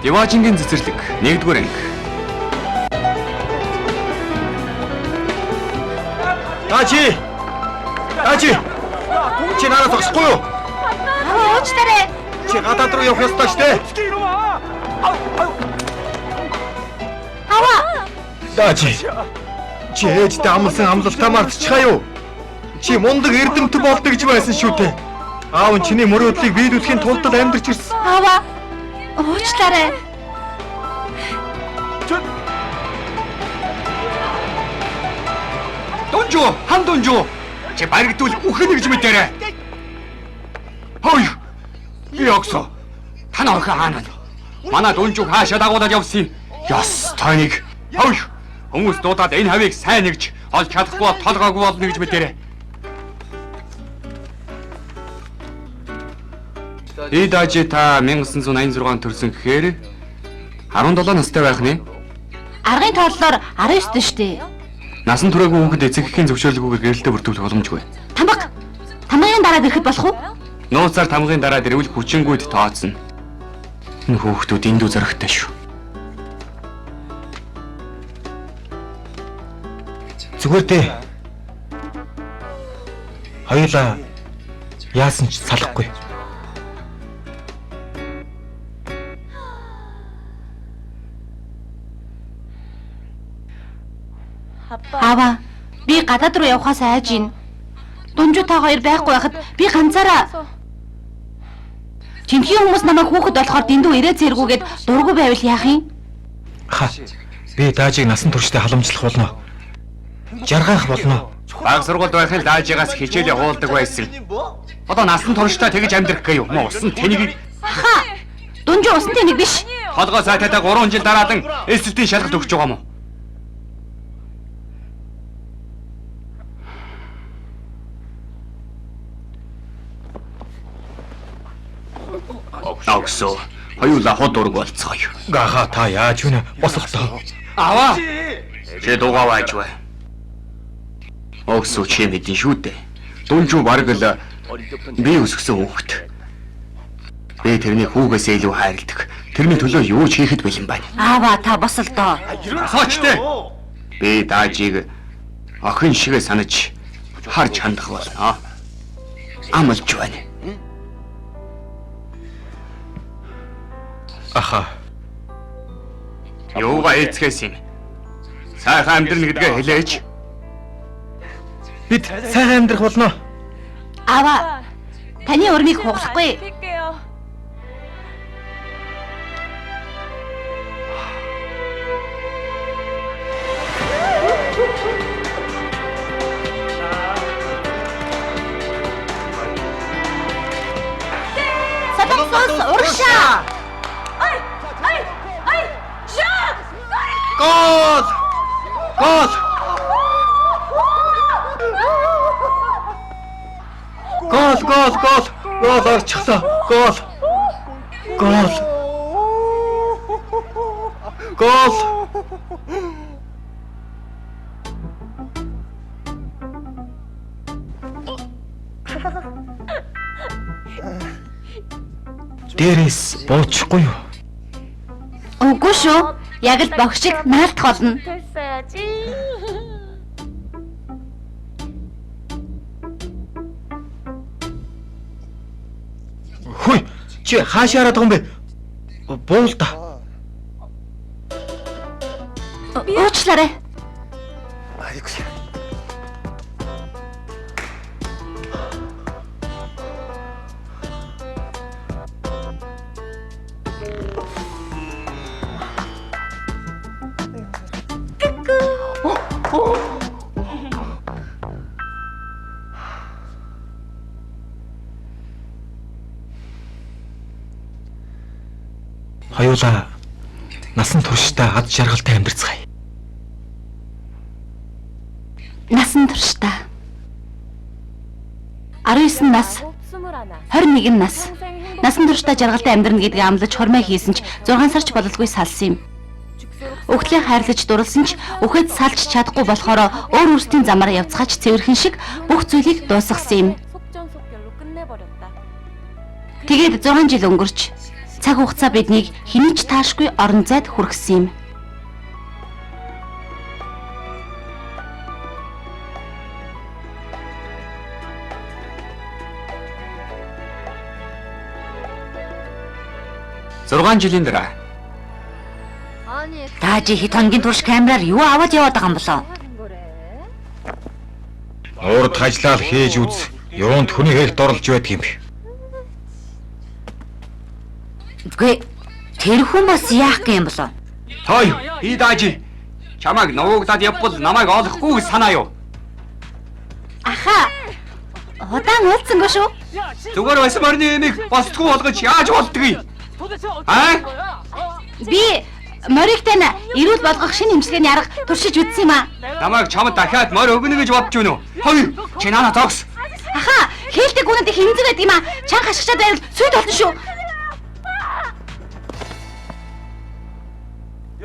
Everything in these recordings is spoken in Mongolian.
Диваажингийн цэцэрлэг 1-р анги. Даажи! Чи надад зогсохгүй юу? Уучлаарай. Чи гадаад руу явах ёстой штэ. Даажи. Чи ээжтэй амлсан амлалтаа мартчихаа юу? Чи мундаг эрдэмтэн болдог гэж байсан шүү дээ. Аав нь чиний мөрөөдлийг биелүүлэхийн тулд амьдарч ирсэн. Аваа. Уучлаарай. Дунжуу, хан дунжуу. Чи баригдвал үхэн гэж мэдээрэй. Хөөе. Би огсоо. Та нөрхөө хаана? Манай дунжууг хаашаа дагуулад явсан юм? Яс тайныг. Хөөе. Хүмүүс дуудаад энэ хавийг сайн нэгж олж чадахгүй толгоогүй болно гэж мэдээрэй. Даажи та 1986 төрсөн гэхээр 17 настай байх нэ? Аргын тооллоор 19 дээ штэ. Насан туршаагүй хүүхэд эцэгхийн зөвшөөрлгүйгээр гэрэлтэд бүртгүүлэх боломжгүй. Тамгын дараад ирэхэд болох уу? Нууцаар тамгын дараад ирвэл хүчингүйд тооцно. Энэ хүүхдүүд эндүү зоригтой шүү. Зүгээр дээ. Хоёулаа яасан ч салахгүй. Аваа, би гадаад руу явахаас айж ийн. Дунжуу та хоёр байхгүй байхад би ганцаараа. Жинхэнэ хүмүүс намайг хүүхэд болохоор дэндүү ирээ зэргүүгээд дургу байвал яах юм? Би Даажийг насан туршдаа халамжлах болно. Жаргах болно. Баг сургуульд байхын Даажигаас хичээлээ хуулдаг байсан. Одоо насан туршдаа тэгж амьдрах гээ юу? Мөн усан тэнийг Дунжуу усан тэнийг биш. толгой сайтаа 3 жил дараадан эсвэтийн шалгалт өгч байгаа юм уу? Огсоо, хоёулаа хот ураг болцгоё. Гаха та яаж вэ? Босолтоо. Аваа. Чи дуугаа байж бай. Огсоо чи мэдэн шүү дээ. Дунжуу бараг л би өсгсөн хүүхэд. Би тэрний хүүгээсээ илүү хайрладаг. Тэрний төлөө юу ч хийхэд бэлэн байна. Аваа та босолдоо. Соочтой. Би Даажийг охин шигээ санаж харж хандах болно. Амлж байна. Юугаа эцгэс юм? Сайхан амьдрал гэдгээ хэлээч. Бид сайхан амьдрах болно. Аваа, таны урмыг хугалахгүй. Садамсос урагшаа. Гол! Орчихлоо. Гол! Дээрээс буучихгүй юу? Үгүй шүү. Яг л богш шиг наалтах болно. Хөөе, чи хаашаа хараад байгаа юм бэ? Буул та. Уучлаарай. Хоёулаа насан туршдаа ад жаргалтай амьдарцгаая. Насан туршдаа 19 нас, 21 нас. Насан туршдаа жаргалтай амьдрна гэдгийг амлаж хормой хийсэн ч 6 сарч бололгүй салсан юм. Өгтлээ хайрлаж дурлсан ч өхөд салж чадахгүй болохоор өөр өөрсдийн замаараа явцгаач цэвэрхэн шиг бүх зүйлийг дуусгасан юм. Тэгээд 6 жил өнгөрч Цаг хугацаа биднийг хэний ч таашгүй орон зайд хүргэсэн юм. Зургаан жилийн дараа Таажи хэд хоногийн турш камераар юу аваад яваад байгаа юм болоо? Урд хажлал хийж үз. Юунд хүний хэрэг дорлж байдаг юм бэ? Үгүй тэр хүн бас яах гэм болоо? той и даажи чамайг нуугдаад явбал намайг олохгүй гэж санаа юу? Аха. Удаан уулзсангүй шүү. Зүгээр байсан морины энийг босдгүй болгож яаж болдгийг? Би морийг тань эрүүл болгох шинэ имчилгээний арга туршиж үзсэн юм аа. Намайг чамд дахиад морь өгнө гэж бодож байна уу? Хоёр чи наана зогс. Аха, хэлдэг үнэнд хэмзэг байдаг юм аа. Чанга хашгичаад байвал сүйд болно шүү.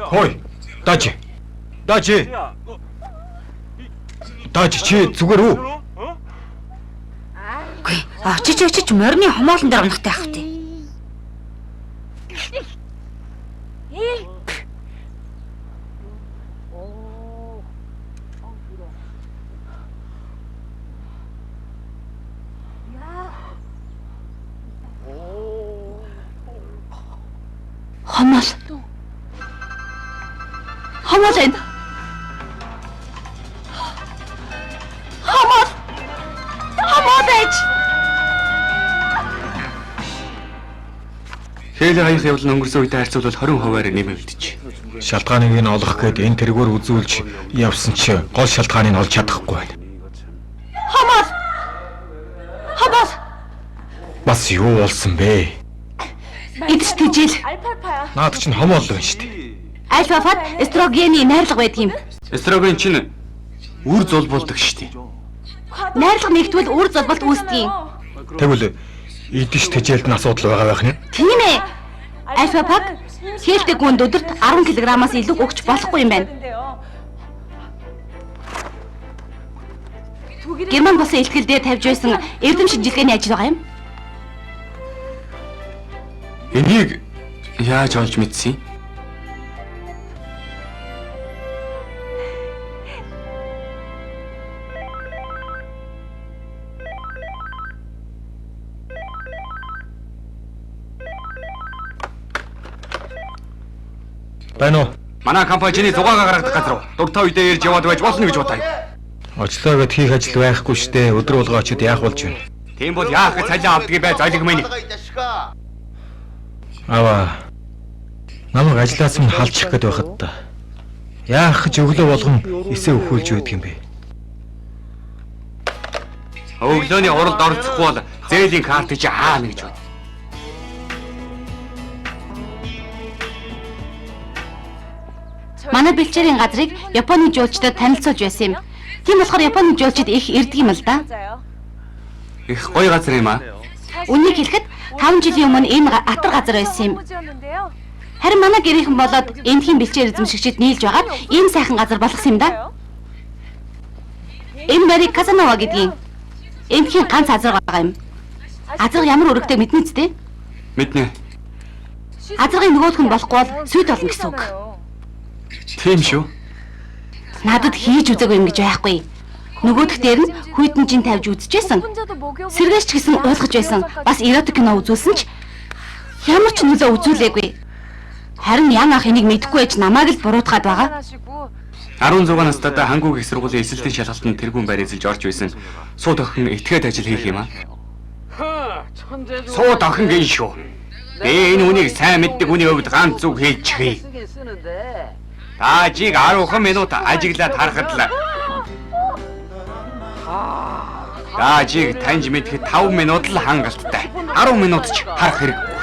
Хой. Даажи. Даажи. Даажи чи зүгээр үү? Үгүй, очиж морины хомоолон дээр унахтай ах тий. Хомоол энэ. Хомоол ээж. Хээлээ хаях явдал өнгөрсөн үедээ харьцуулбал 20%-аар нэмэгдэж. Шалтгааныг нь олох гээд энэ тэргээр үзүүлж явсан чи гол шалтгааныг олж чадахгүй байна. Хомоол. Бас юу болсон бэ? Эдс тэжээл. Наад чинь хомоол байна шүү дээ. Альфа-фат эстрогений найрлага байдаг юм. Эстроген чинь үр зулбуулдаг штеп. Найрлага нэгтвэл үр зулбалт үүсдэг юм. Тэгвэл идэж тэжээлт нь асуудал байгаа байх нь. Тийм ээ. Альфа-фат хэлдэг гүнд өдөрт 10 кг-аас илүү өгч болохгүй юм байна. Герман болсон ихтгэл дээр тавьж байсан эрдэм шинжилгээний ажил байгаа юм. Энийг яаж олж мэдсэн? Байна уу? Манай компанийн зугаагаа гаргадах газар руу дуртай үедээ ирж яваад байж болно гэж бодъё. Очлоо гэд хийх ажил байхгүй штэ. Өдөр болго очиод яах болж байна? Тийм бол яах гэж цалин авдгийг бай золиг минь. Аваа. Намайг ажлаас минь халчих гээд байхад та. Яах гэж өглөө болгон эсээ өхүүлж байдаг юм бэ? Өглөөний уралд оролцохгүй бол зээлийн картыг чи хаана гэж бод. Манай бэлчээрийн газрыг Японы жуулчдад танилцуулж байсан юм. Тийм болохоор Японы жуулчид их ирдэг юм л да. Их гоё газар юм аа. Үнийг хэлэхэд 5 жилийн өмнө энэ атар газар байсан юм. Харин манай гэрийнхэн болоод эндхийн бэлчээр эзэмшигчид нийлж байгаад ийм сайхан газар болгосон юм да. Энэ морийг Казанова гэдгийг эндхийн ганц азар байгаа юм. Азар ямар өргөдөг мэднэ үстэй? Мэднэ. Азаргын нөгөөх нь болохгүй бол сүйд болно гэсэн үг. Тийм шүү. Надад хийж үзээгүй юм гэж байхгүй. Нөгөөх дээр нь хүйтэн жин тавьж үзчихсэн. Сэргээч гэсэн ойлгож байсан. Бас эротик кино үзүүлсэн ч ямар ч нөлөө үзүүлээгүй. Харин ян ах энийг мэдэхгүй байж намайг л буруутгаад байгаа. 16 настайдаа хангуг их сургуулийн эсэлтийн шалгалтанд тэргүүн байр эзэлж орж байсан. Сууд охин этгээд ажил хийх юм аа. Сууд охин гин шүү. Би энэ үнийг сайн мэддэг үний хувьд ганц зүг хийчихье. Таажиг 10 минут ажиглаад харахад л Таажиг таньж мэдэхэд 5 минут л хангалттай. 10 минут ч харах хэрэггүй.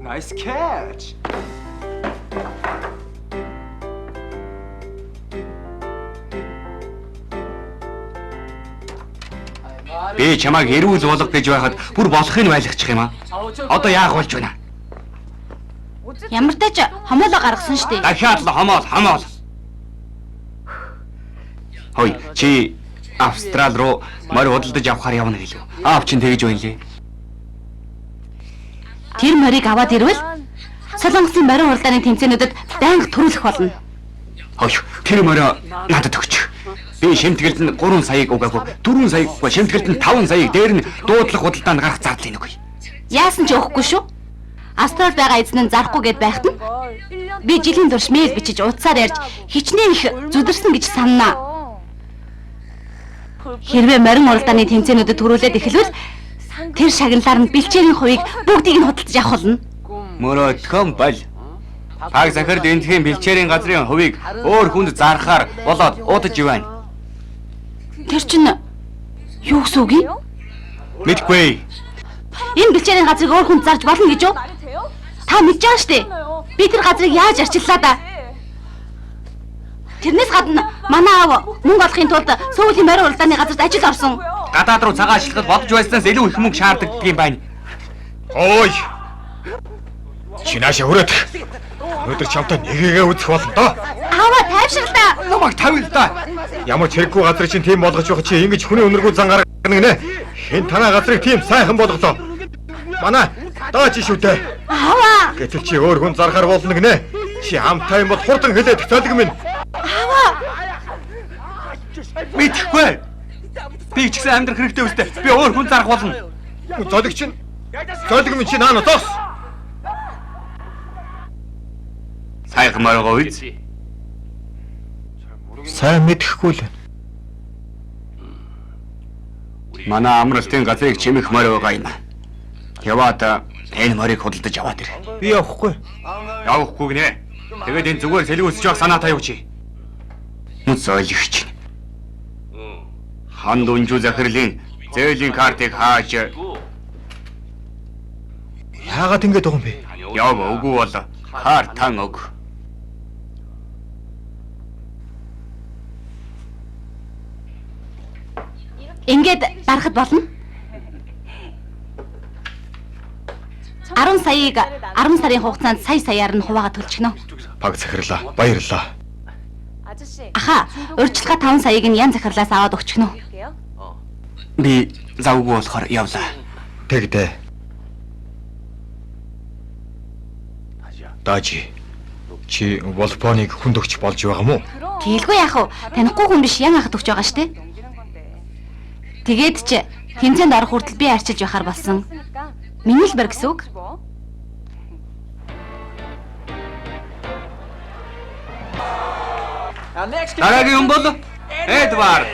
Nice catch. Би чамайг эрүүл болго гэж байхад бүр болохыг байлгачих юм аа. Одоо яах болж байна? Ямар тач хомоолоо гаргасан штеп. Дахиад л хомоол. Хөөе, чи Австрал руу морь худалдаж авахаар явна гэлөө. Аав чинь тэгж байна лээ. Тэр морийг аваад ирвэл Солонгосын морин уралдааны тэмцээнүүдэд байнга төрүүлэх болно. Хөөе, тэр морио надад өгч. Би шимтгэлд нь 3 саяыг угаагүй, 4 саяг угаа, шимтгэлд нь 5 саяыг дээр нь дуудлах худалдаанд гарах зардлын үгүй. Яасан ч өгөхгүй шүү. Австрал байгаа эзэн нь зарахгүй гэд байхад нь би жилийн турш мэйл бичиж утсаар ярьж хичнээн их зүдэрсэн гэж саннаа. Хэрвээ морин уралдааны тэмцээнүүдэд төрүүлээд эхэлвэл тэр шагналаар нь бэлчээрийн хувийг бүгдийг нь худалдаж авах болно. Мөрөдхөн бол Паг захирал энтхийн бэлчээрийн газрын хувийг өөр хүнд зархаар болоод удаж ивэн. Тэр чинь юу гэсэн үг юм? Мэдгүй. Энэ бэлчээрийн газрыг өөр хүнд зарж болно гэж юу? Та мэдж байгаа шүү дээ. Би тэр газрыг яаж арчиллаа да? Тэрнээс гадна манай аав мөнгө олохын тулд сүүлийн морин уралдааны газарт ажил орсон. Гадаад руу цагаан ашиглахад бодож байснаас илүү их мөнгө шаарддаг юм байна. Ой. Чинаашаа хүрээд. Өнөөдөр чамтай нэгээгээ үзэх болно доо. Аава тайвширлаа. Намайг тавил да. Ямар ч хэрэггүй газрыг чинь тийм болгож явах чи ингэж хүний өнөргөө зан гаргана гинэ. Хэн танаа газрыг тийм сайхан болголоо. Манай доо чи шүү дээ. Аава. Гэтэл чи өөр хүн зархаар болно гинэ. Чи хамтай юм бол хурдан хэлээд цолиг минь. Аава. Мэдхгүй. Би ч гэсэн амьдрах хэрэгтэй үстэй. Би өөр хүн зарах болно. Цолиг чинь. Цолиг минь чи наана тоос. Сайхан моргоо үз. Сайн мэдэхгүй л. Манай амралтын газрыг чимэх морь байгаа юм. Яваад энэ морийг худалдаж аваад ир. Би явахгүй. Явахгүй гинэ. Тэгээд энэ зүгээр сэлгүүсэж явах санаатай юу чи? Мөн соёлогч. Хан Дүнжүү захирлын зээлийн картыг хааж Яагаад ингэж байгаа юм бэ? яв үгүй бол картан өг. Ингээд дарахад болно. 10 саяыг 10 сарын хугацаанд саяар нь хуваагаад төлчихнө. Паг захирлаа. Баярлалаа. Аха, урьдчилгаа 5 саяыг нь ян захирлаас аваад өгчихнө. Би завгүй болохоор явлаа. Тэгдэ. Дажи. Чи Волпоныг хүнд өгч болж байгаа мó? Тэгэлгүй яах вэ? Танихгүй хүн биш ян ахад өгч байгаа штэ. Тэгээд ч тэмцээнд орох хүртэл би арчилж байхаар болсон. Миний л бар гэсэн үг. Дараагийн юм бол Эдвард.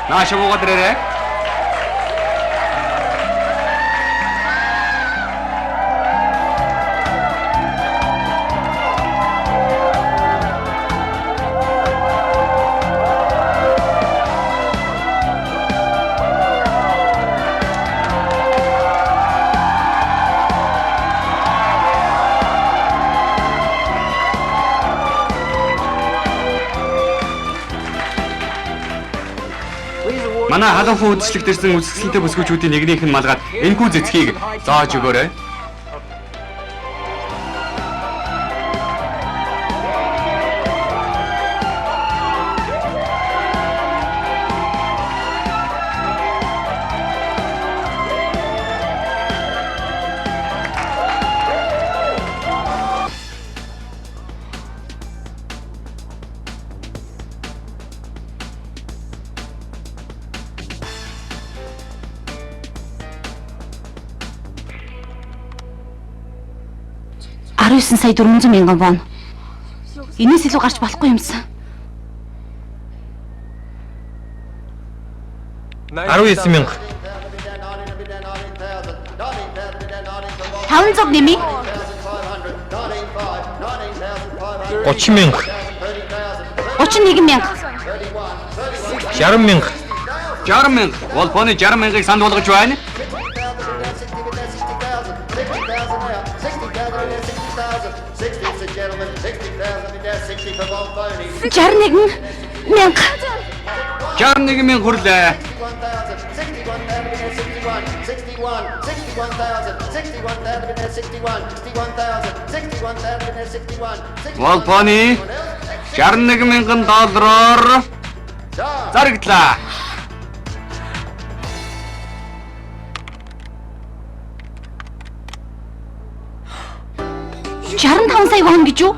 Нааша буугаад ирээрэй. Манай халуун үдшилтэд ирсэн үсгэлэнтэй бүсгүүчүүдийн нэгнийх нь малгаад энэхүү зэцгийг зааж өгөөрэй. Сая 400 мянган вон. Энэс илүү гарч болохгүй юмсан. 19 мянга. 500 нэмий. 30 мянга. 31 мянга. 60 мянга. 60 мянга. Волпоны 60 мянгаыг санд болгож байна. 61 мянга. 61 мянга хүрлээ. Волпоны $61,000 Зарагдлаа. 65 сая вон гэж юу?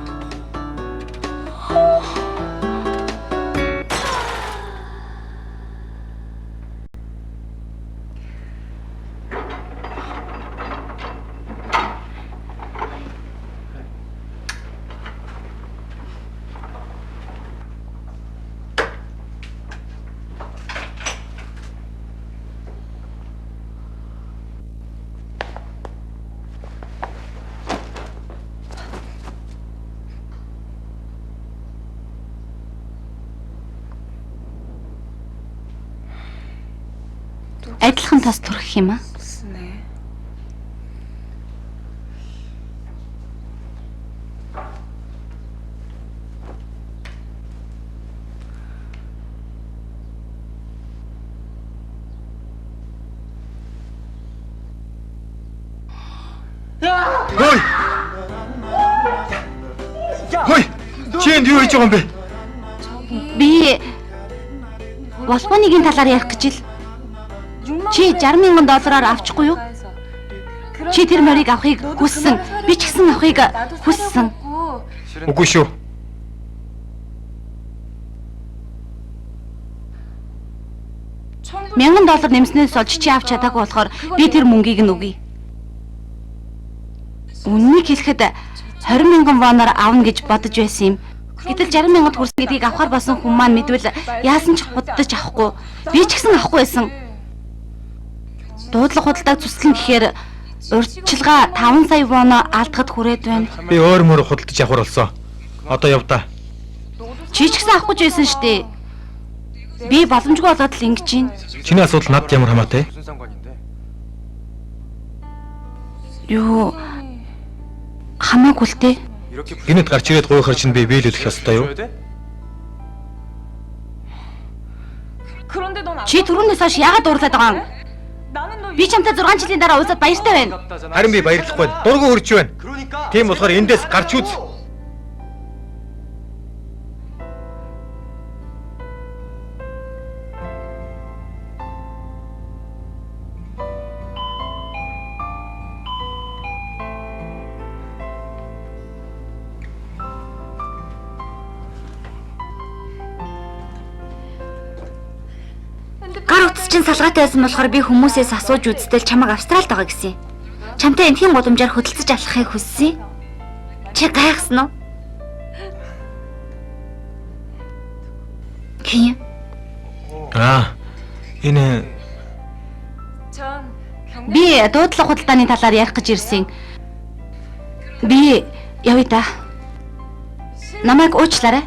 Адилхан тас түрхэх юм аа. Хөөе. Хөөе. Чи энд юу хийж байгаа юм бэ? Би Волбоныгийн талаар ярих гэж ил. Чи 60,000 доллараар авчихгүй юу? Чи тэр морийг авахыг хүссэн. Би ч гэсэн авахыг хүссэн. Үгүй шүү. $1,000 нэмснээс олж чи авч чадаагүй болохоор би тэр мөнгийг нь өгье. Үннийг хэлэхэд 20,000 воноор авна гэж бодож байсан юм. Гэтэл 60,000-д хүрсэн гэдгийг авахар болсон хүн маань мэдвэл яасан ч худалдаж авахгүй. Би ч гэсэн авахгүй байсан. Дуудлага худалдааг цуслан гэхээр урьдчилгаа 5 сая воноо алдахад хүрээд байна. Би өөр мөр худалдаж авахар болсон. Одоо явдаа. Чи ч гэсэн авахгүй ч байсан шүү дээ. Би боломжгүй болоод л ингэж байна. Чиний асуудал надад ямар хамаатай? Юу хамаагүй л дээ. Гинэд гарч ирээд гуйхар чинь би биелүүлэх ёстой юу? Чи түрүүнээс хойш яагаад дуурлаад байгаа юм? Би чамтай 6 жилийн дараа уулзаад баяртай байна. Харин би баярлахгүй. Дургу хөрж байна. Тийм болохоор эндээс гарч үз. Гар утас чинь салгаатай байсан болохоор би хүмүүсээс асууж үзтэл чамайг Австралид байгаа гэсэн. Чамтай энэхийн гудамжаар хөдөлсөж алхахыг хүссэн. Чи гайхсан уу? Хин. Энэ Би дуудлага худалдааны талаар ярих гэж ирсэн. Би явъя да. Намайг уучлаарай.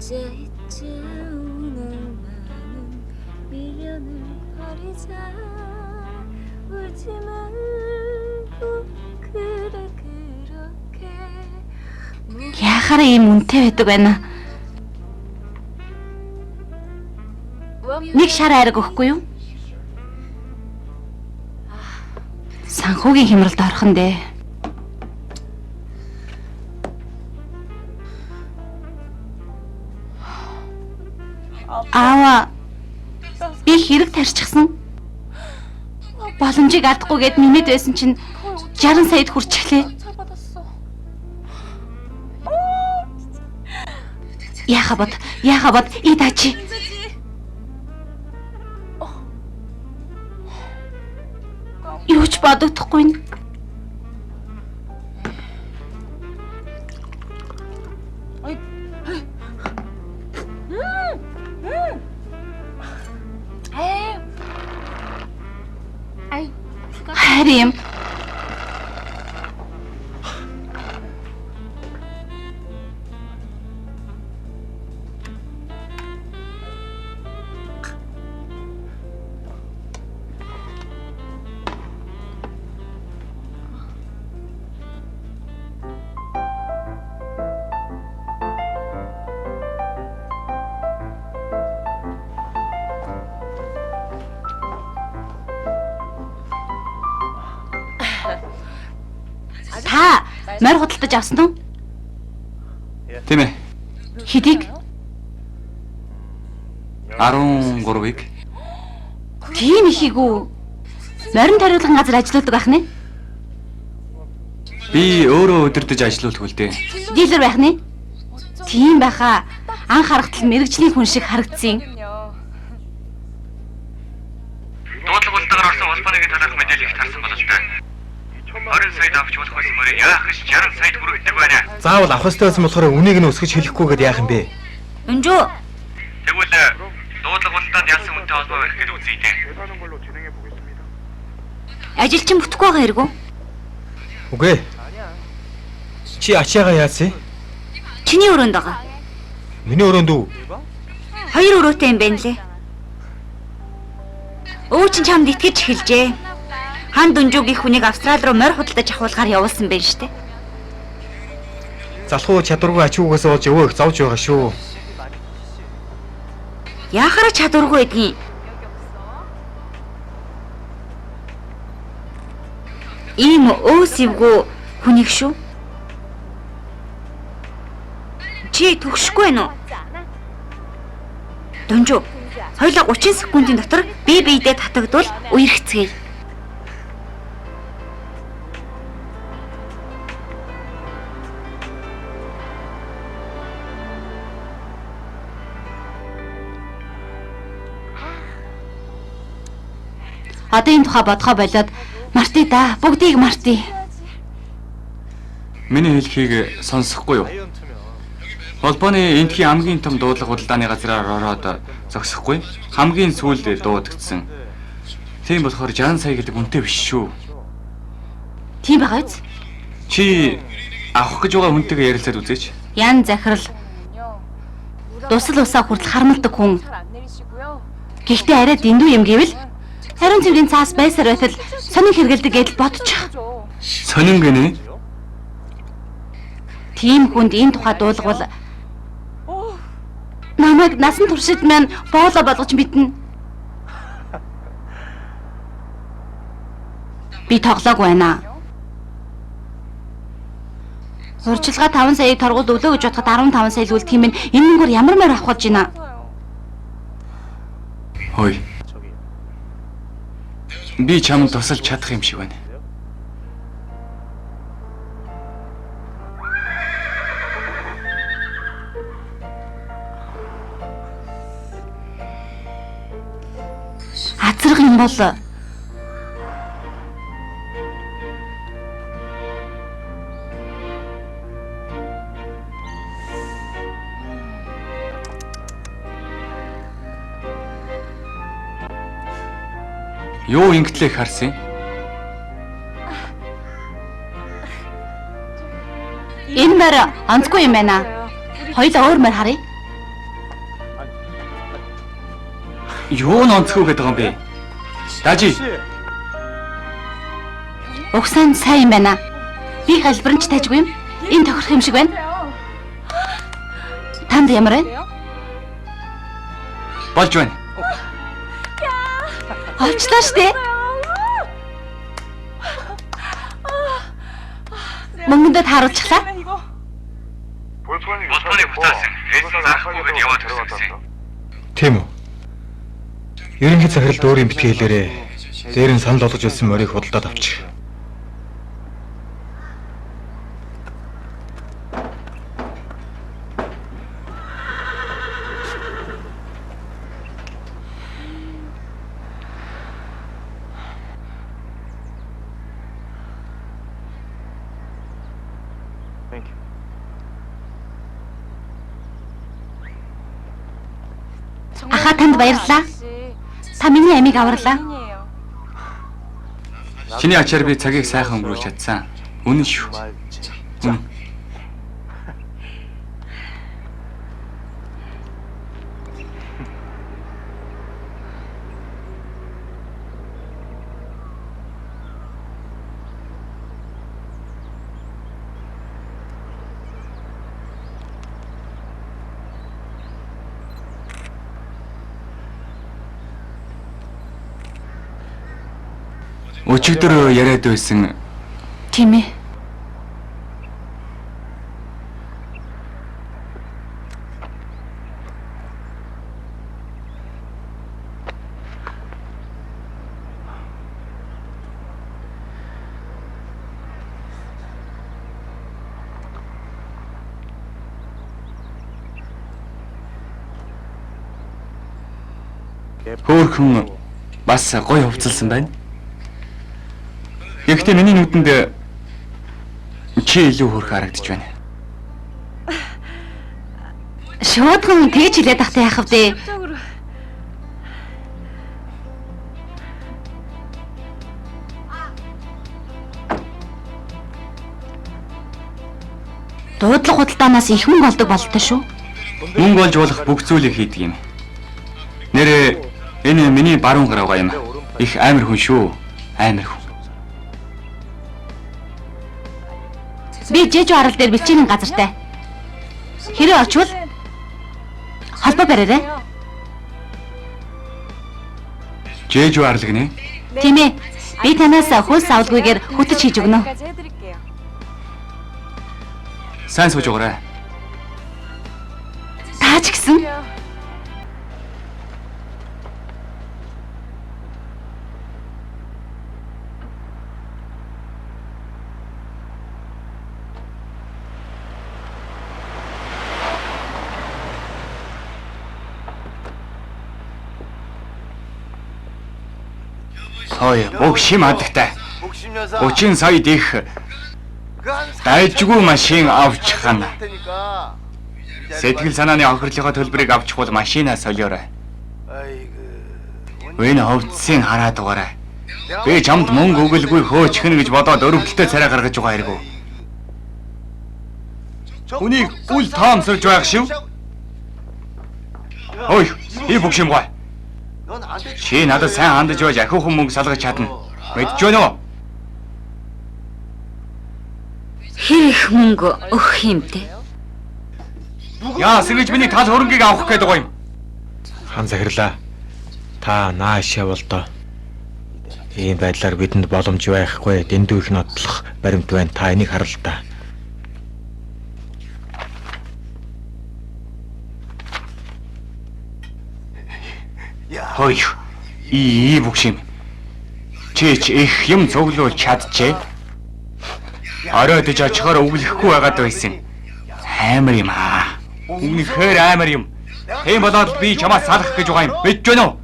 이제 오늘 많은 미련을 버리자 울지 말고 그래 그렇게 Яхаар ийм үнэтэй байдаг байна. Нэг шар айраг өгөхгүй юу? Санхүүгийн хямралд орхон дээ. Аава би хэрэг тарьчихсан. Боломжийг алдахгүй гэд нэмээд байсан чинь 60 саяд хүрчихлээ. Яха бод идачи. Юу ч бодогдохгүй нь. Нарийн юм. Та морь худалдаж авсан уу? Тийм ээ. Хэдийг? 13-ыг. Тийм ихийг үү? Морин тариулгын газар ажилладаг байх нь? Би өөрөө өдөрдөж ажиллаулдаг үл дээ. Дилер байх нь? Тийм байхаа. Анх харагдтал мэрэгжлийн хүн шиг харагдсан. Дуудлага ултаагаар орсон улбаныг талаарх мэдээлэл их тарсан болол таа. 20 сая авч болох байсан мөрөө яах гэж 60 сая хүргэдэг байна. Заавал авах ёстой байсан болохоор үнийг нь өсгөж хэлэхгүйгээд яах юм бэ? Өнжөө. Тэгвэл дуудлага ултаанд ялсан хүнтэй холбоо барих гэдэг үзье дээ. Ажилчин бүтэхгүй байгаа хэрэггүй. Үгүй. Чи ачаагаа яасан? Чиний өрөөнд байгаа. Миний өрөөнд үү? Хоёр өрөөтэй юм байна лээ. Өө чин чамд итгэж эхэлжээ. Хан Дүнжүүг их хүнийг Австрали руу морь худалдаж авахулгаар явуулсан байна штэ. Залхуу чадваргүй ач үгээс олж өвөө их зовж байгаа шүү. Яахаараа чадваргүй байдгийг. Ийм өөсөвгүй хүнийг шүү. Чи төгшөхгүй байна уу? Дүнжүү, хоёулаа 30 секундын дотор бие биедээ татагдвал үерхцгээе. Одоо энэ тухай бодгоо болоод мартъя да. Бүгдийг мартъя. Миний хэлхийг сонсохгүй юу? Холбооны энтхийн хамгийн том дуудлага худалдааны газраар ороод зогсохгүй. Хамгийн сүүлд дуудагдсан. Тийм болохоор 60 сая гэдэг үнэтэй биш шүү. Тийм байгаа биз? Чи авах гэж байгаа хүнтэйгээ ярилцаад үзээч. Ян захирал дусал усаа хүртэл хармалдаг хүн. Гэхдээ арай дэндүү юм гэвэл харин цэврийн цаас байсаар байтал сонин хэргэлдэг гэдэл бодчих. Сонин гинэ. Тийм хүнд энэ тухай дуулгавал намайг насан туршид маань бооло болгож мэднэ. Би тоглоагүй байна. Урьдчилгаа 5 саяыг торгуулд өглөө гэж бодоход 15 сая л үл тийм ээ. Энэ мөнгөөр ямар морь авах болж байна? Хөөе. Би чамд тусалж чадах юм шиг байна. Азраг юм бол Юу ингэтлээ харсан? энэ морь онцгүй юм байна. Хоёулаа өөр морь харъя. Юу н онцгүй гэдэг юм бэ? Дажи. Угсаан сайн юм байна. Би хэлбэрч тажгүй юм. Энэ тохирох юм шиг байна. Танд ямар байна? Болж байна. Олчлаа штэ. Мөнгөндөө тааруулчихлаа. Болтооны буцаасан. Эсэс зарахгүйгээд яваад ирсэн. Тийм үү? Ерөнхий захиралд өөр юм битгий хэлээрээ. Дээр нь санал болгож ирсэн морийг худалдаад авчих. Ахаа танд баярлалаа. Та миний амийг аварлаа. Чиний ачаар би цагийг сайхан өнгөрүүлж чадсан. Үнэн шүү. Үнэн. Өчигдөр яриад байсан. Тийм ээ. Хөөхөн бас гоё хувцалсан байна. Гэхдээ миний нүдэнд чи илүү хөөрхөн харагдаж байна. Шуудхан тэгж хэлээд тахтай яах вэ? 적으로 Дуудлага худалдаанаас их мөнгө олдог бололтой шүү. Мөнгө олж болох бүх зүйлийг хийдэг юм. Нэрээ энэ миний баруун гараа юм. Их амар хүн шүү. Амар хүн. Би Жэжүү арал дээр бичээний газартай. Хэрэг очвол холбоо бариарай. Жэжүү арлаг нэ. Тийм ээ. Би танаас хөлс авалгүйгээр хөтөж хийж өгнө. 까지 해드릴게요. Сайн сууж өгөөрэй. Та ч гэсэн Хой, бүх шим хадагтай. 30 саяд их дайжгүй машин авч хана. Сэтгэл санааны хохирлынхоо төлбөрийг авчих бол машинаа солиорой. Энэ хөвцсийг хараад угаарай. Би чамд мөнгө өгөлгүй хөөчихнө гэж бодоод өрөвдөлтөй царай гаргаж байгаа хэрэг үү? Үнийг үл таамсарж байх шив. Ой, и бүх шим гой. Чи надад сайн хандаж байж ахиухан мөнгө салгаж чадна. Мэдж байна уу? хэрэг мөнгө өгөх юм те. Яа, сэргэж миний тал хөрөнгийг авах гээд байгаа юм. Хан захирлаа. Та нааш явал доо. Ийм байдлаар бидэнд боломж байхгүй дэндүү их нотлох баримт байна. Та энийг харал та. Хой. И бүх шим. Чи их юм цуглуулж чадчихэ. Оройдож очихоор өглөхгүй байгаад байсан. Амар юм аа. Үнэхээр амар юм. Тийм болоод би чамаас салах гэж байгаа юм. Мэдж байна уу?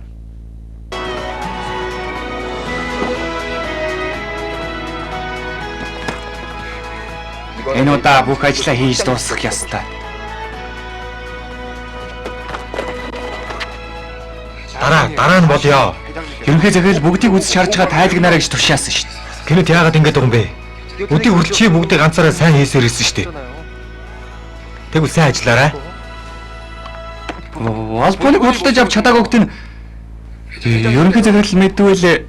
Энэ удаа бүх ажлаа хийж дуусгах ёстой. Дараа нь болёо. Ерөнхий захирал бүгдийг үзэж харж байгаа тайлагнаараа ич тушаасан шүү дээ. Гэнэт яагаад ингэж байгаа юм бэ? Өдийг хүртэл чи бүгдийг ганцаараа сайн хийсээр ирсэн шүү дээ. Тэгвэл сайн ажиллаарай. Албаныг худалдаж авч чадаагүй гэдэг нь ерөнхий захирал мэдвэл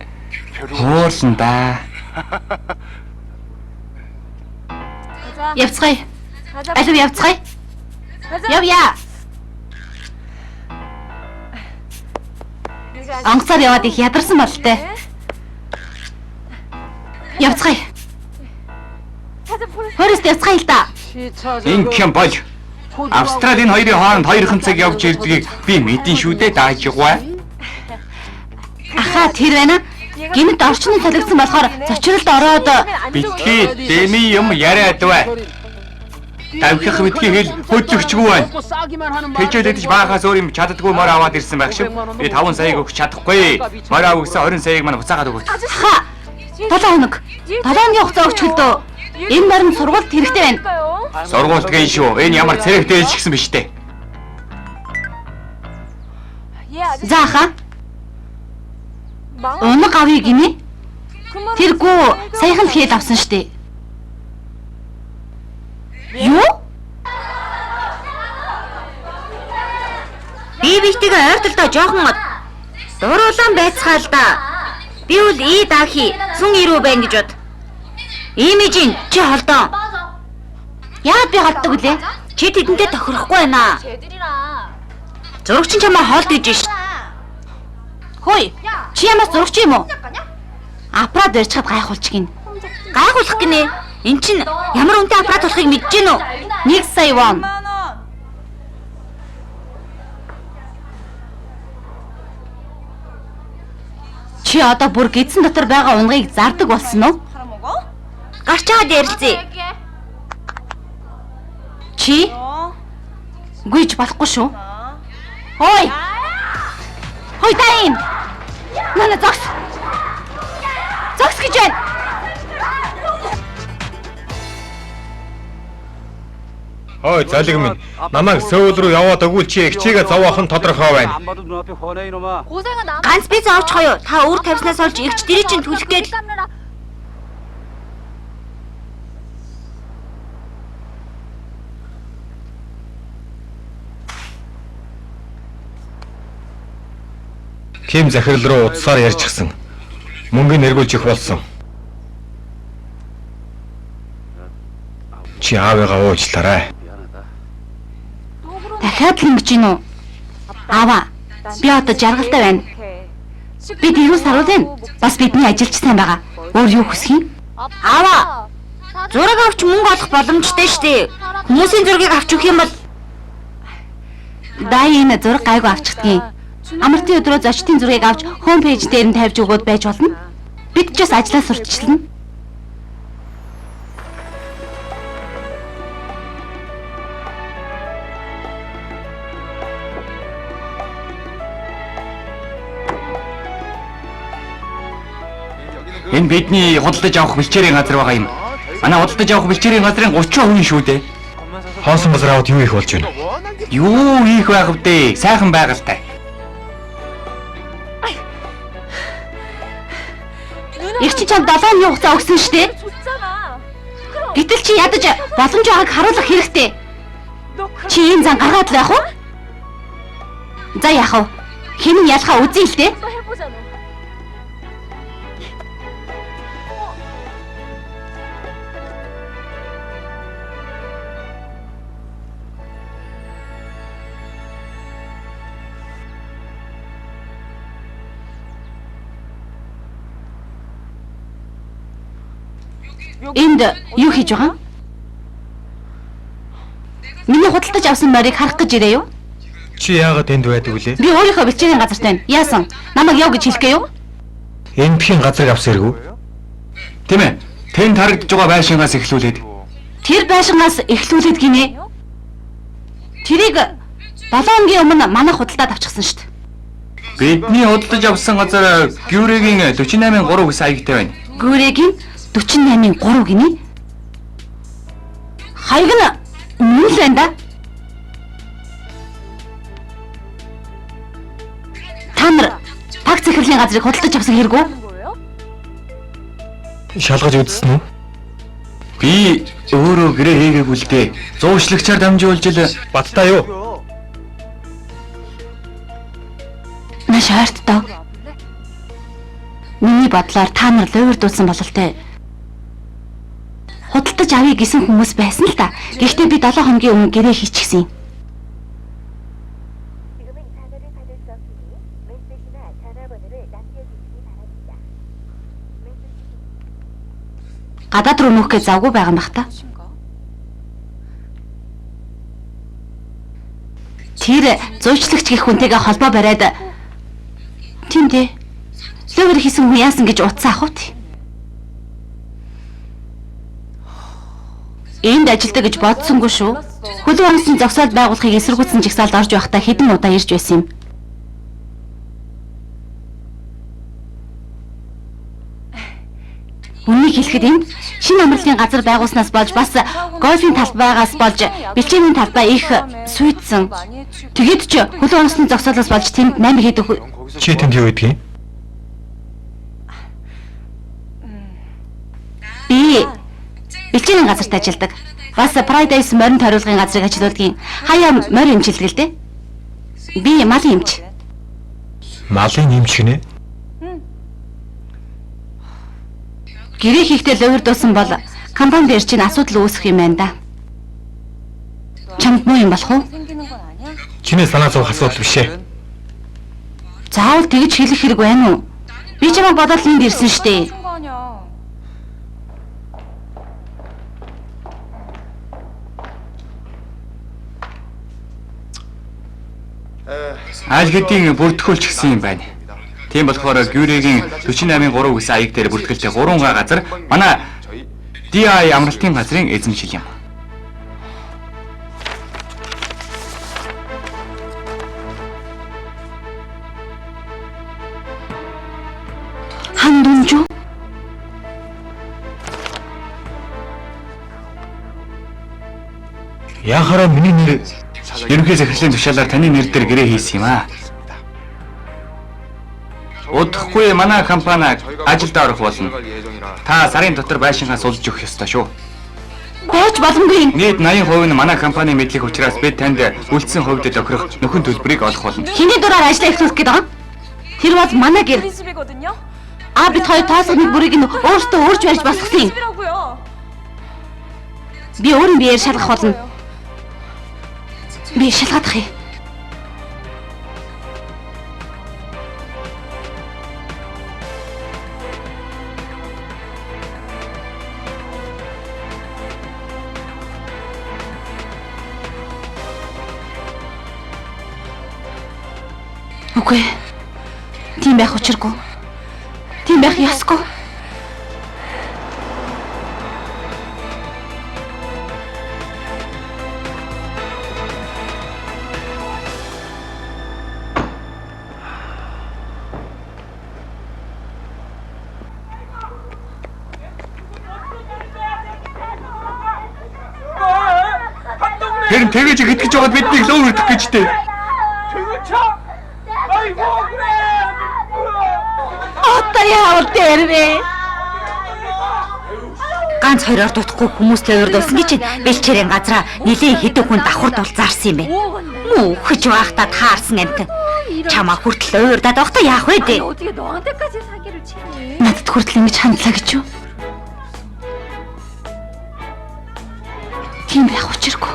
хуурлан да. 가자. Явцгаая. 가자. Алив явцгаая. 가자. Явъя. Онгоцоор яваад их ядарсан бололтой. Явцгаая. 가자. 폴. Хөөс явцгаая л да. Инкем бол Австралийн хоёрын хооронд 2 цаг явж ирдгийг би мэдэн шүү дээ даажгаа. Аха тэр байна. Гинт орчны солигдсон болохоор зочролд ороод Битгий дэми юм яриад бай. Давхих битгий хэл хөдлөгчгүй байна. Тэжээлдэж баахаас өөр юм чаддгүй морь аваад ирсэн байх шиг. Би 5 саяг өгч чадахгүй. Морь авагсан 20 саяг маань буцаагаад өгөөч. ха 7 хоног. 7 хоногийн хугацаа өгч хөлдөө. Энэ морин сургуульд хэрэгтэй байна. Сургуульд гээ шүү. Энэ ямар цэрэгтэй ээлжчихсэн биш дээ. 얘 아직 За аха. 망. Унаг авъя гинэ. Тэргүй саяхан л хэд авсан штэ. Юу? Би бихтэйгээ ойртолдоо жоохон дуруулан байцгаал да. Би бол даахи сүн ирүү байна гэж бод. Имижин чи холдоо. Яагаад би холддог вүлээ? Чи тэдэнтэй тохирохгүй байна. Зурагч нь чамаа холд гэж ш. Хөөе. Чи ямар зурагч юм уу? Аппарат барьчихад гайхуулчих гин. Гайхуулах гинэ. Эн чин ямар үнэтэй аппарат болохыг мэдэж гин үү? 1 сая вон. Чи одоо бүр гидсэн дотор байгаа унгыг зардаг болсон уу? Гарч чаад ярилцъя. Чи? Гүйж болохгүй шүү. Ой! Хой тайм! Нана зогс! Зогс гэж байна! Ой, залиг минь. Намайг сөүл рүү яваад өгвөл чи хичээгээ зовоохон тодорхой байна. 안 봐도 눈앞이 훤해 이놈아. 고생은 남. Ганц бие заавч хоёо. Та өөр тавьснаас олж игч дэрий чинь түлэх гээд Ким захирал руу утсаар ярьчихсан. Мөнгөний эргүүлж их болсон. Чи аавыгаа уучлаарай. Дахиад л ингэж гин үү? Аваа. Би одоо жаргалтай байна. Бид ирүү саруул байна. Бас бидний ажилч сайн байгаа. Өөр юу хүсэх юм? аваа. Зураг авч мөнгө олох боломжтой штэ. Хүмүүсийн зургийг авч өгөх юм бол Даа энэ зураг гайгүй авчихдгийг. Амралтын өдрөө зочдын зургийг авч хоум пэйж дээр нь тавьж өгөөд байж болно. Бид ч бас ажлаа сурталчилна. Энэ бидний худалдаж авах бэлчээрийн газар байгаа юм. Манай худалдаж авах бэлчээрийн газрын 30% шүү дээ. Хоосон газар аваад юу их болж байна? Юу хийх байх вдэ? Сайхан байгальтай. Их чи чам 7 оны хугацаа өгсөн штэ. 줬잖아. Гэтэл чи ядаж боломж байгааг харуулах хэрэгтэй. Чи энэ зан гаргаад л байх уу? За яах вэ? Хэн нь ялхаа үзье л дээ. 또 해보잖아. Энд юу хийж байгаа? Миний худалдаж авсан морийг харах гэж ирээ юу? Чи яагаад энд байдаг вүлээ? Би өөрийнхөө бэлчээрийн газарт байна. Яасан? Намайг яв гэж хэлэхээ юу? Энэ бихийн газрыг авсан эргүү? Тийм ээ. Тэн тарагдж байгаа байшингаас эхлүүлээд. Тэр байшингаас эхлүүлээд гинэ. Тэрийг 7 хоногийн өмнө манайх худалдаад авчихсан шүү дээ. Бидний худалдаж авсан газар Гюрегийн 48.3 гэсэн аягтай байна. Гүрэгийн 48.3 гинэ. Хаяг нь мөн л байна да. Та нар пак захирлын газрыг худалдаж авсан хэрэггүй? 뭐예요? Шалгаж үзсэн үү? Би өөрөө гэрээ хийгээгүй л дээ. Зуучлагчаар дамжуулж л Баттай юу? Маш ойрттой. Миний бодлоор та нар ловер дуулсан бололтой. Худалдаж авъя гэсэн хүмүүс байсан л та. Гэхдээ би 7 хоногийн өмнө гэрээ хийчихсэн юм. 지금은 전화를 받을 수 없으니 메시지나 전화번호를 남겨주시기 바랍니다. Гадаад руу нүүхгээ завгүй байгаа юм бах та. Тэр зуучлагч гэх хүнтэйгээ холбоо бариад тийм дээ. Ловер хийсэн хүн яасан гэж утсан ах уу? Энд ажилтаа гэж бодсонгүй шүү. Хөлөө онсон зогсоод байгуулахыг эсэргүүцсэн жигсаалд орж байхдаа хэдэн удаа ирж байсан юм. Үнийг хэлэхэд энд шинэ амралтын газар байгуулснаас болж бас гольфийн талбайгаас болж бэлчээний талбай их сүйдсэн. Тэгээд ч хөлөө онсны зогсоолоос болж тэнд 8 хэд Чи тэнд юу гэдгийг? Бэлчээрийн газарт ажилладаг. Бас Paradise морин тойруулгын газрыг ажилуулдаг. Хаяа морин эмчилдэг л дээ. Би малын эмч. Малын эмч гинэ. Гэрээ хийхдээ ловер дуусан бол компани дээр чинь асуудал үүсэх юм байна да. Чамд муу юм болох уу? 생기는 건 아니야? Чиний санаа зовх асуудал биш ээ. Заавал тэгж хэлэх хэрэг байна уу? Би чамайг бодоод энд ирсэн штэ. 그런 거 아니야. Аль хэдийн бүртгүүлч гисэн юм байна. Тийм болохоор Гюрегийн 48-ын 3 гэсэн аяг дээр бүртгэлтэй 3 газар манай DI амралтын газрын эзэмшил юм. Хандунжу. Яхаараа миний нэр Ерөнхий захирлын тушаалаар таны нэр дээр гэрээ хийсэн юм аа. Удахгүй манай компани ажилд орох болно. Та сарын дотор байшингаа сулж өгөх ёстой шүү. Байж боломгүй. Нийт 80% нь манай компани мэдлэх учраас бид танд үлдсэн хувьд тохирох нөхөн төлбөрийг олох болно. Хиний дураар ажиллаа эхлүүлэх гээд байгаа. Тэр бол манай гэр. 우리 집이거든요. Бид хоёр тоосгоныг бүрийг нь өөртөө өөрч барьж босгосон юм. 집이라고요. Би өөрийн биеэр шалгах болно. Би шалгадах юм. Үгүй. Тийм байх учиргүй. Тийм байх ёсгүй. Тэр тэгэж итгэж байгаад биднийг лөө өрдөх гэж дээ. Одоо яавал дээрвэ? Ганц хоёроор дутхгүй хүмүүс төвөрдүүлсэн гэж бэлчээрийн газраа нэлээд хэдэн хүн давхард бол зарсан юм бэ. Муу хөж байхдаа таарсан амт. Чамаа хүртэл уурдаад байхдаа яах вэ дээ? 어떻게 너한테까지 사기를 치니? Надад хүртэл ингэж хандлаа гэж юу? Тийм байх учиргүй.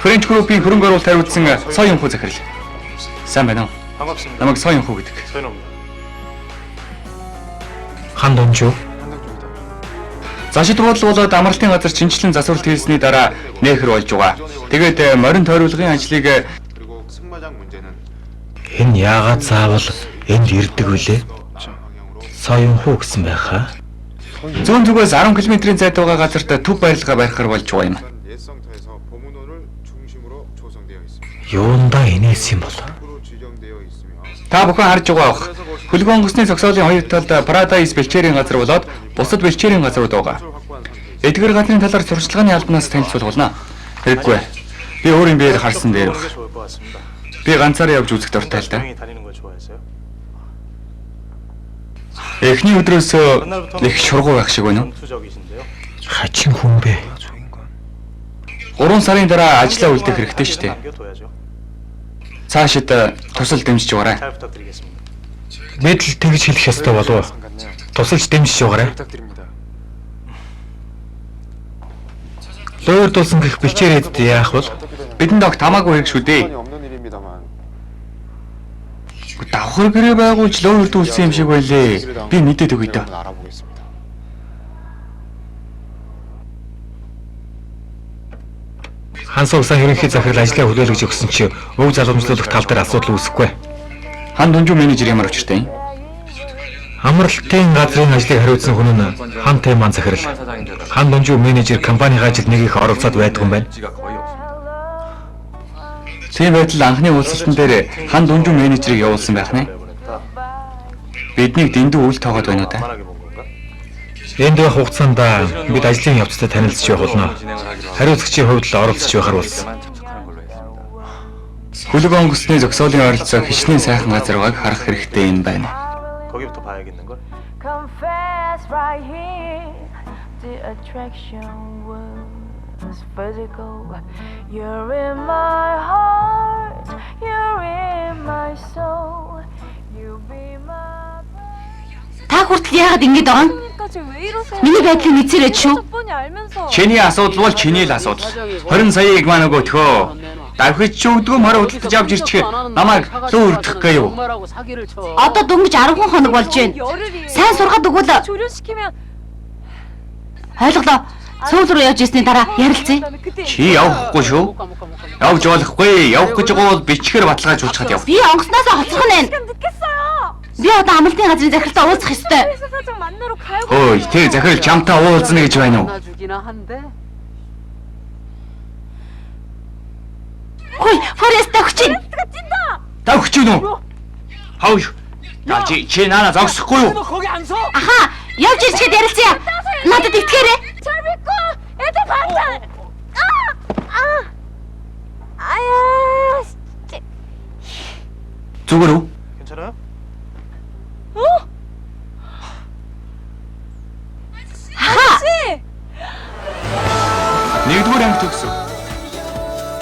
Френч группийн хөрөнгө оруулалт хариуцсан Соёнхуу захирал. Сайн байна уу? 반갑습니다. Намайг Соёнхуу гэдэг. 서인호입니다. Хандунжу. 한덕주입니다. Зашид бодлуулаад амралтын газар шинжилэн засварт хийсний дараа нээхэр болж байгаа. Тэгээд морин тойруулгын ажлыг 그리고 승마장 문제는 Энэ яагаад заавал энд ирдэг вүлээ? 방향으로 Соёнхуу гэсэн байхаа. зүүн зүгээс 10 км-ийн зайд байгаа газарт төв барилга барихар болж байгаа юм. 예성터에서 보문호를 중심으로 조성되어 있습니다. Юундаа инээс юм бол? 으로 지정되어 있으며 Та бүхэн харж байгаа бох. Хөлгөөн онгоцны зогсоолын хоёр талд Paradise бэлчээрийн газар болоод бусад бэлчээрийн газрууд байгаа. 확보한 상태입니다. Эдгээр газрын талаар сурчлагын албанаас танилцуулна. Хэрэггүй. Би өөрийн биеэр харсан дээр баг. 좋을 것 같습니다. Би ганцаараа явж үзэх дуртай л да. 조용히 다니는 걸 좋아해서요. Эхний өдрөөс их шургуу байх шиг байна уу? 투적이신데요. Хачин хүн бэ? 3 сарын дараа ажиллаа үлдэх хэрэгтэй шүү дээ. 남겨둬야죠. Цаашид тусал дэмжиж байгаарай. 잘 부탁드리겠습니다. Бид л тэгж хэлэх ёстой болов уу? Тусалж дэмжиж байгаарай. 부탁드립니다. Лойрдуулсан гэх бэлчээрээд яах вэ? Бидэнд огт хамаагүй хэрэг шүү дээ. 없는 일입니다만 Давхар гэрээ байгуулж лөөөрдүүлсэн юм шиг байлээ. Би мэдээд өгье дөө. 알아보겠습니다. Ханс угсаа ерөнхий захирал ажлаа хүлээлгэж өгсөн чи өв залгамжлуулах тал дээр асуудал үүсэхгүй. Хан Дунжу менежер ямар учиртай юм? Амралтын газрын ажлыг хариуцсан хүн нь Хан Тэман захирал. Хан Дунжу менежер компанийн ажилд нэг их оролцоод байдаг юм байна. Тийм байтал анхны уулзалтан дээр Хан Дунжу менежерийг явуулсан байх нэ. Биднийг дэндүү үл тоогоод байна уу да? 만만하게 본 건가? Энд байх хугацаанд бид ажлын явцтай танилцж явах болно. Хариуцагчийн хувьд л оролцож байхаар болсон. 참석하는 걸로 했습니다. Хүлэг онгоцны зөксөлийн ойролцоо хичнээн сайхан газар байгааг харах хэрэгтэй юм байна. 거기부터 봐야겠는 걸? Confess right here, the attraction was physical. You're in my heart, you're in my soul. You be my Та хүртэл яагаад ингэж байгаа юм? 까지 왜 이러세요? Миний байдлыг мэдсэрэж шүү. 뻔히 알면서. Чиний асуудал бол чиний л асуудал. 20 саяыг маань өгөхөө. Давхиж ч өгдгөө морь удалдаж авч ирчихээ. Намайг луу өрдөх гээё. Одоо дөнгөж 10 хоног болж байна. 열흘이. Сайн сургаад өгвөл 조련시키면 ойлголоо. Сүүл рүү явж ирсний дараа ярилцъя. 그때 Чи явахгүй шүү. Явж болохгүй. Явах гэж байгаа бол бичгээр баталгааж уулзахад яв. Би онгоцноосоо хоцрох нь. 시간 늦겠어요. Би одоо амлалтын газрын захиралтаа уулзах ёстой. 회사 사장 만나러 가요. Хөөе, тэр захирал чамтай уулзна гэж байна уу? Хөөе, Форест өгч ийн. Давхиж гинүү. Хөөе. Чи наана зогсохгүй юу? Аха, явж ирчихэд ярилцъя. Надад итгээрэй. 잘 믿고 애들 반찬. 아야. Зүгээр үү?